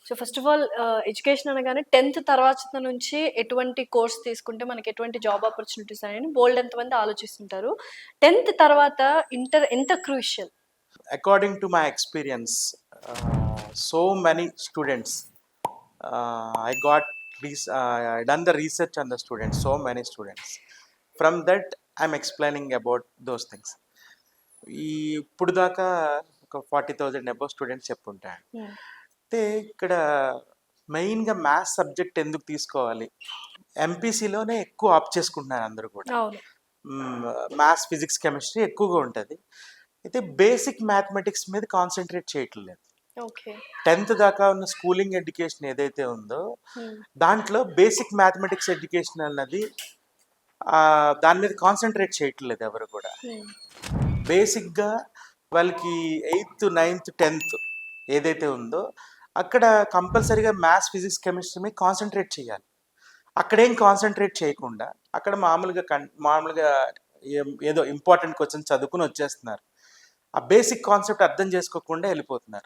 So first of all education అనగానే 10th తర్వాత నుంచి ఎటువంటి కోర్స్ తీసుకుంటే మనకి ఎటువంటి జాబ్ ఆపర్చునిటీస్ అని బోల్డ్ ఎంతమంది ఆలోచిస్తుంటారు. 10th తర్వాత ఇంటర్ ఎంత crucial? According to my experience, so many students, I done the research on the students, so many students. From that, I'm explaining about those things. ఇప్పుడు దాకా ఒక 40,000 అబౌవ్ స్టూడెంట్స్ చెప్పుంటారు. అయితే ఇక్కడ మెయిన్గా మ్యాథ్స్ సబ్జెక్ట్ ఎందుకు తీసుకోవాలి, ఎంపీసీలోనే ఎక్కువ ఆప్ చేసుకుంటున్నారు అందరూ కూడా. మ్యాథ్స్, ఫిజిక్స్, కెమిస్ట్రీ ఎక్కువగా ఉంటుంది. అయితే బేసిక్ మ్యాథమెటిక్స్ మీద కాన్సన్ట్రేట్ చేయట్లేదు. 10th దాకా ఉన్న స్కూలింగ్ ఎడ్యుకేషన్ ఏదైతే ఉందో దాంట్లో బేసిక్ మ్యాథమెటిక్స్ ఎడ్యుకేషన్ అన్నది దాని మీద కాన్సన్ట్రేట్ చేయట్లేదు ఎవరు కూడా. బేసిక్గా వాళ్ళకి 8th, 9th, 10th ఏదైతే ఉందో అక్కడ కంపల్సరీగా మ్యాథ్స్, ఫిజిక్స్, కెమిస్ట్రీ మీద కాన్సన్ట్రేట్ చేయాలి. అక్కడేం కాన్సన్ట్రేట్ చేయకుండా అక్కడ మామూలుగా ఏదో ఇంపార్టెంట్ క్వశ్చన్ చదువుకుని వచ్చేస్తున్నారు. ఆ బేసిక్ కాన్సెప్ట్ అర్థం చేసుకోకుండా వెళ్ళిపోతున్నారు.